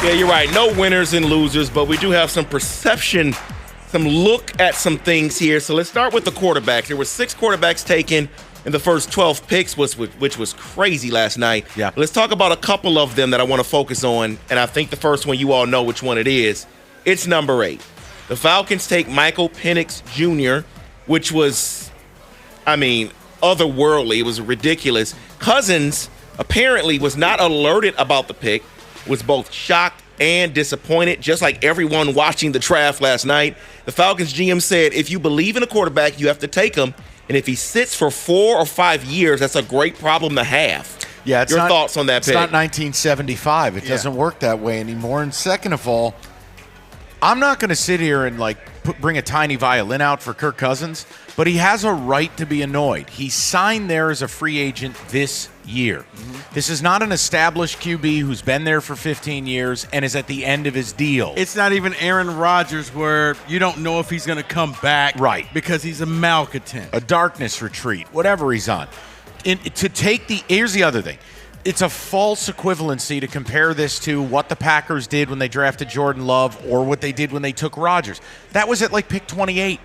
Yeah, you're right. No winners and losers, but we do have some perception, some look at some things here. So let's start with the quarterbacks. There were 6 quarterbacks taken in the first 12 picks, which was crazy last night. Yeah. Let's talk about a couple of them that I want to focus on, and I think the first one you all know which one it is. It's number 8. The Falcons take Michael Penix Jr., which was, otherworldly. It was ridiculous. Cousins apparently was not alerted about the pick, was both shocked and disappointed, just like everyone watching the draft last night. The Falcons GM said, if you believe in a quarterback, you have to take him. And if he sits for 4 or 5 years, that's a great problem to have. Yeah, Your thoughts on that pick? It's not 1975. It doesn't work that way anymore. And second of all, I'm not going to sit here and bring a tiny violin out for Kirk Cousins, but he has a right to be annoyed. He signed there as a free agent this year. Mm-hmm. This is not an established QB who's been there for 15 years and is at the end of his deal. It's not even Aaron Rodgers where you don't know if he's going to come back. Right. Because he's a malcontent. A darkness retreat, whatever he's on. Here's the other thing. It's a false equivalency to compare this to what the Packers did when they drafted Jordan Love or what they did when they took Rodgers. That was at pick 28.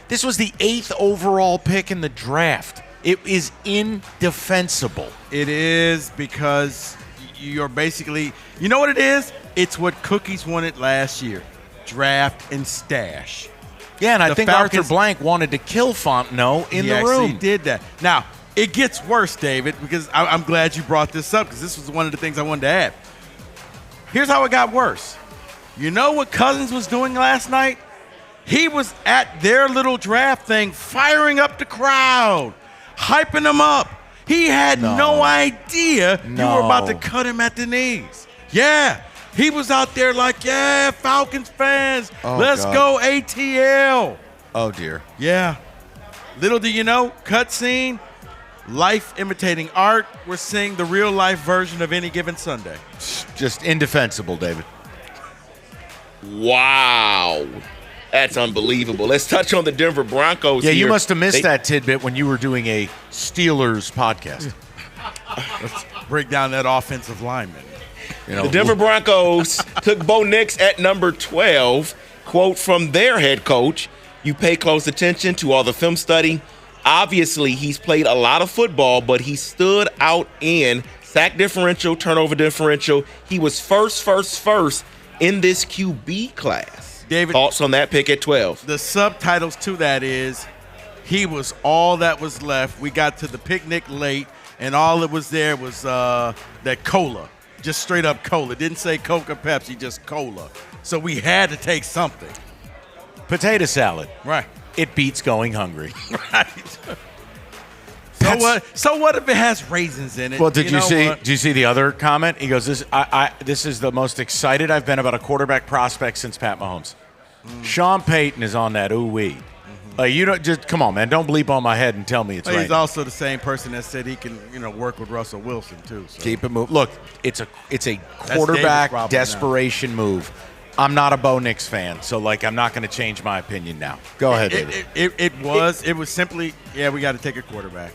This was the 8th overall pick in the draft. It is indefensible. It is because you're basically, you know what it is? It's what Cookies wanted last year. Draft and stash. Yeah, and I think Falcons, Arthur Blank wanted to kill Fontenot in the room. He did that. Now, it gets worse, David, because I'm glad you brought this up because this was one of the things I wanted to add. Here's how it got worse. You know what Cousins was doing last night? He was at their little draft thing firing up the crowd, hyping them up. He had no idea you were about to cut him at the knees. Yeah, he was out there yeah, Falcons fans, let's go ATL. Oh, dear. Yeah. Little do you know, cutscene. Life imitating art. We're seeing the real life version of Any Given Sunday. Just indefensible, David. Wow. That's unbelievable. Let's touch on the Denver Broncos here. Yeah, you must have missed that tidbit when you were doing a Steelers podcast. Let's break down that offensive lineman. The Denver Broncos took Bo Nix at number 12. Quote from their head coach, you pay close attention to all the film study. Obviously, he's played a lot of football, but he stood out in sack differential, turnover differential. He was first in this QB class. David, thoughts on that pick at 12? The subtitles to that is he was all that was left. We got to the picnic late, and all that was there was that cola, just straight up cola. Didn't say Coke or Pepsi, just cola. So we had to take something. Potato salad. Right. It beats going hungry. Right. So what if it has raisins in it? Well, did you see the other comment? He goes, this is the most excited I've been about a quarterback prospect since Pat Mahomes. Sean Payton is on that ooh-wee. You don't just come on, man. Don't bleep on my head and tell me it's right. He's also the same person that said he can, work with Russell Wilson too. So. Keep it moving. Look, it's a quarterback desperation move. I'm not a Bo Nix fan, so I'm not going to change my opinion now. Go ahead, David. It was simply, we got to take a quarterback.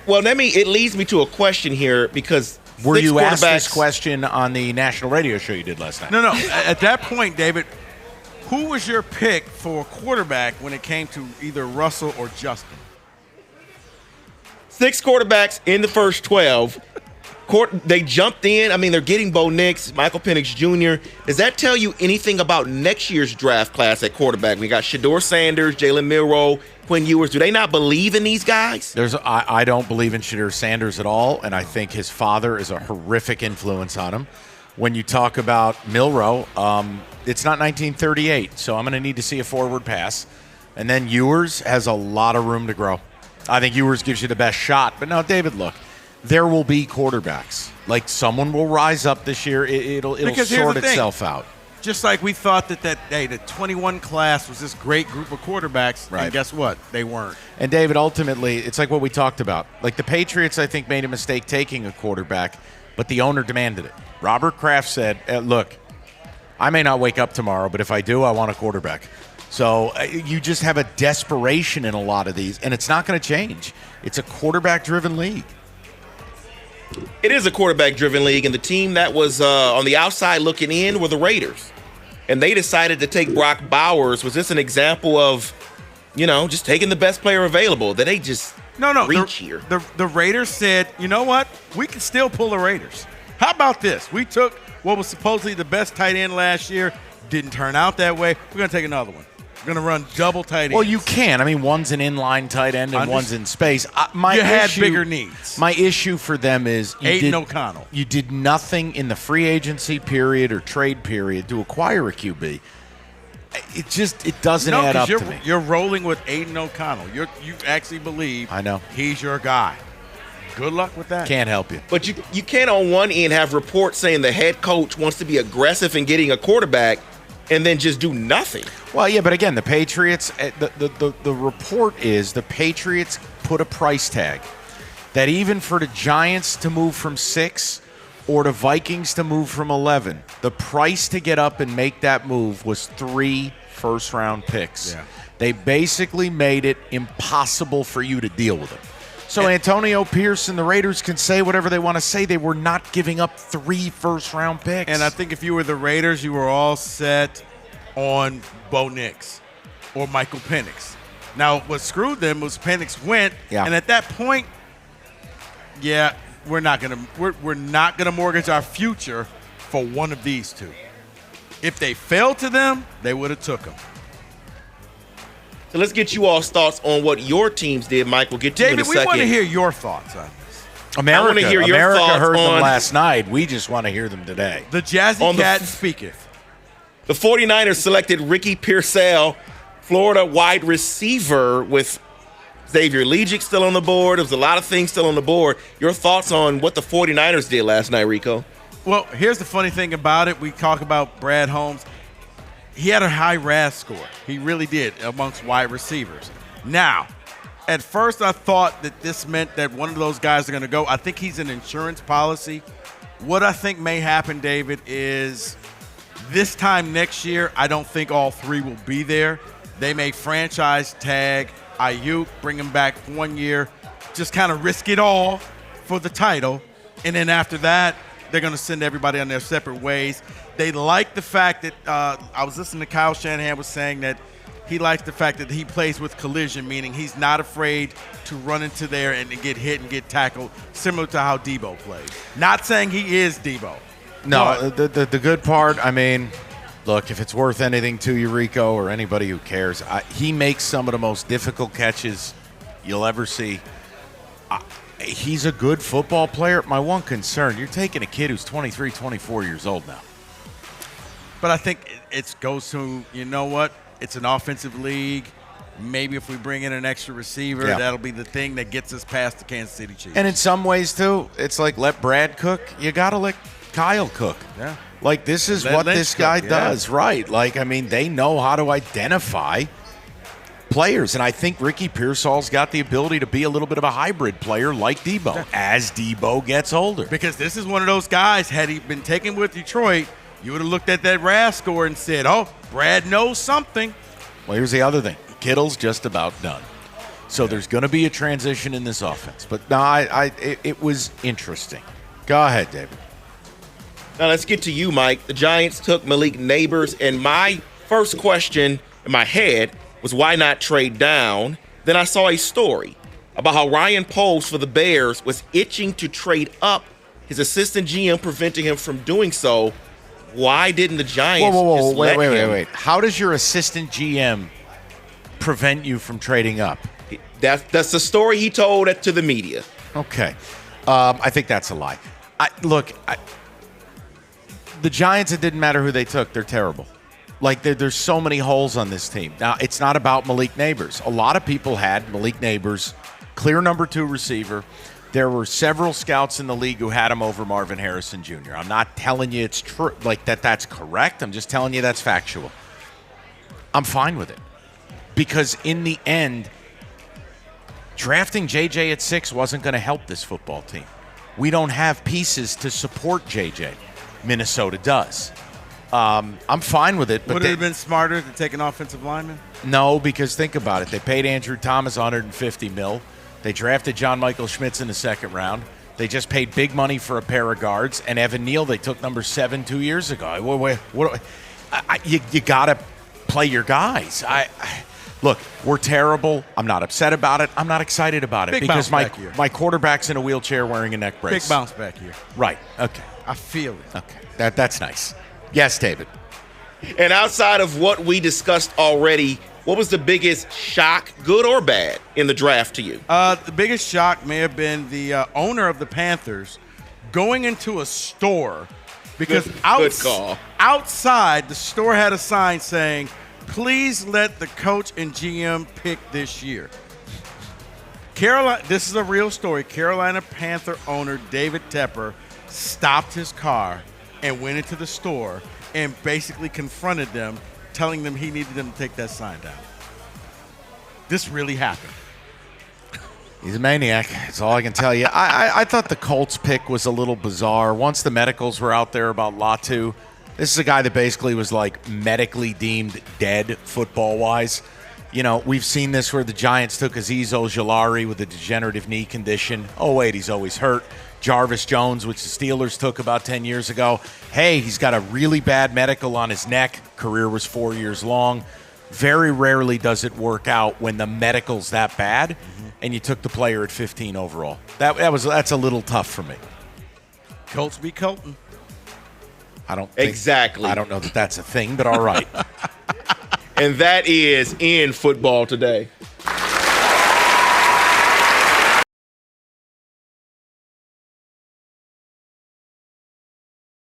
Well, it leads me to a question here because were you asked this question on the national radio show you did last night? No. At that point, David, who was your pick for a quarterback when it came to either Russell or Justin? 6 quarterbacks in the first 12. They jumped in. They're getting Bo Nix, Michael Penix Jr. Does that tell you anything about next year's draft class at quarterback? We got Shedeur Sanders, Jalen Milroe, Quinn Ewers. Do they not believe in these guys? I don't believe in Shedeur Sanders at all, and I think his father is a horrific influence on him. When you talk about Milroe, it's not 1938, so I'm going to need to see a forward pass. And then Ewers has a lot of room to grow. I think Ewers gives you the best shot. But no, David, look. There will be quarterbacks. Someone will rise up this year. It'll sort itself out. Just like we thought that the 21 class was this great group of quarterbacks, right. And guess what? They weren't. And, David, ultimately, it's like what we talked about. The Patriots, I think, made a mistake taking a quarterback, but the owner demanded it. Robert Kraft said, look, I may not wake up tomorrow, but if I do, I want a quarterback. So you just have a desperation in a lot of these, and it's not going to change. It's a quarterback-driven league. It is a quarterback-driven league, and the team that was on the outside looking in were the Raiders. And they decided to take Brock Bowers. Was this an example of, just taking the best player available? That they just reach here. The Raiders said, you know what? We can still pull the Raiders. How about this? We took what was supposedly the best tight end last year. Didn't turn out that way. We're going to take another one. We're going to run double tight ends. Well, you can. I mean, one's an inline tight end and one's in space. You had bigger needs. My issue for them is Aiden O'Connell. You did nothing in the free agency period or trade period to acquire a QB. It doesn't add up to me. You're rolling with Aiden O'Connell. You actually believe he's your guy. Good luck with that. Can't help you. But you can't on one end have reports saying the head coach wants to be aggressive in getting a quarterback and then just do nothing. Well, yeah, but again, the Patriots, the report is the Patriots put a price tag that even for the Giants to move from 6 or the Vikings to move from 11, the price to get up and make that move was 3 first-round picks. Yeah. They basically made it impossible for you to deal with them. So Antonio Pierce and the Raiders can say whatever they want to say. They were not giving up 3 first-round picks. And I think if you were the Raiders, you were all set on Bo Nix or Michael Penix. Now, what screwed them was Penix went, and at that point, we're not gonna mortgage our future for one of these two. If they fell to them, they would have took them. So let's get you all's thoughts on what your teams did, Mike. We'll get to you in a David, second. we want to hear your thoughts on this. I want to hear your America thoughts heard on them last night. We just want to hear them today. The Jazzy Cat speaketh. The 49ers selected Ricky Pearsall, Florida wide receiver, with Xavier Legic still on the board. There was a lot of things still on the board. Your thoughts on what the 49ers did last night, Rico? Well, here's the funny thing about it. We talk about Brad Holmes. He had a high RAS score. He really did amongst wide receivers. Now, at first I thought that this meant that one of those guys are going to go. I think he's an insurance policy. What I think may happen, David, is this time next year, I don't think all 3 will be there. They may franchise tag Ayuk, bring him back 1 year, just kind of risk it all for the title. And then after that, they're going to send everybody on their separate ways. They like the fact that I was listening to Kyle Shanahan was saying that he likes the fact that he plays with collision, meaning he's not afraid to run into there and get hit and get tackled, similar to how Debo plays. Not saying he is Debo. No, the good part, I mean, look, if it's worth anything to you, Rico, or anybody who cares, he makes some of the most difficult catches you'll ever see. He's a good football player. My one concern, you're taking a kid who's 23, 24 years old now. But I think it goes to, you know what, it's an offensive league. Maybe if we bring in an extra receiver, that'll be the thing that gets us past the Kansas City Chiefs. And in some ways, too, it's like let Brad cook. You got to let Kyle cook. Yeah. Like, this is what this guy does, right? Like, I mean, they know how to identify players. And I think Ricky Pearsall's got the ability to be a little bit of a hybrid player like Debo as Debo gets older. Because this is one of those guys, had he been taken with Detroit, you would have looked at that RAS score and said, oh, Brad knows something. Well, here's the other thing. Kittle's just about done. So there's going to be a transition in this offense. But no, it was interesting. Go ahead, David. Now let's get to you, Mike. The Giants took Malik Neighbors, and my first question in my head was why not trade down? Then I saw a story about how Ryan Poles for the Bears was itching to trade up, his assistant GM preventing him from doing so. Why didn't the Giants just let him? Wait. How does your assistant GM prevent you from trading up? That's the story he told to the media. Okay. I think that's a lie. The Giants, it didn't matter who they took. They're terrible. Like, there's so many holes on this team. Now, it's not about Malik Neighbors. A lot of people had Malik Neighbors, clear number 2 receiver. There were several scouts in the league who had him over Marvin Harrison Jr. I'm not telling you it's true, like that's correct. I'm just telling you that's factual. I'm fine with it. Because in the end, drafting JJ at 6 wasn't going to help this football team. We don't have pieces to support JJ. Minnesota does. I'm fine with it. But would it have been smarter to take an offensive lineman? No, because think about it. They paid Andrew Thomas $150 million. They drafted John Michael Schmitz in the second round. They just paid big money for a pair of guards, and Evan Neal, they took number 7 2 years ago. You got to play your guys. Look, we're terrible. I'm not upset about it. I'm not excited about it Big because bounce back here. my quarterback's in a wheelchair wearing a neck brace. Big bounce back here. Right. Okay. I feel it. Okay. That's nice. Yes, David. And outside of what we discussed already, what was the biggest shock, good or bad, in the draft to you? The biggest shock may have been the owner of the Panthers going into a store because Good call. outside the store had a sign saying, "Please let the coach and GM pick this year." This is a real story. Carolina Panther owner David Tepper stopped his car and went into the store and basically confronted them, telling them he needed them to take that sign down. This really happened. He's a maniac. That's all I can tell you. I thought the Colts pick was a little bizarre. Once the medicals were out there about Latu, this is a guy that basically was like medically deemed dead football-wise. You know, we've seen this where the Giants took Azeez Ojulari with a degenerative knee condition. Oh, wait, he's always hurt. Jarvis Jones, which the Steelers took about 10 years ago. Hey, he's got a really bad medical on his neck. Career was 4 years long. Very rarely does it work out when the medical's that bad, and you took the player at 15 overall. That's a little tough for me. Colts beat Colton. I don't know that that's a thing, but all right. And that is in football today.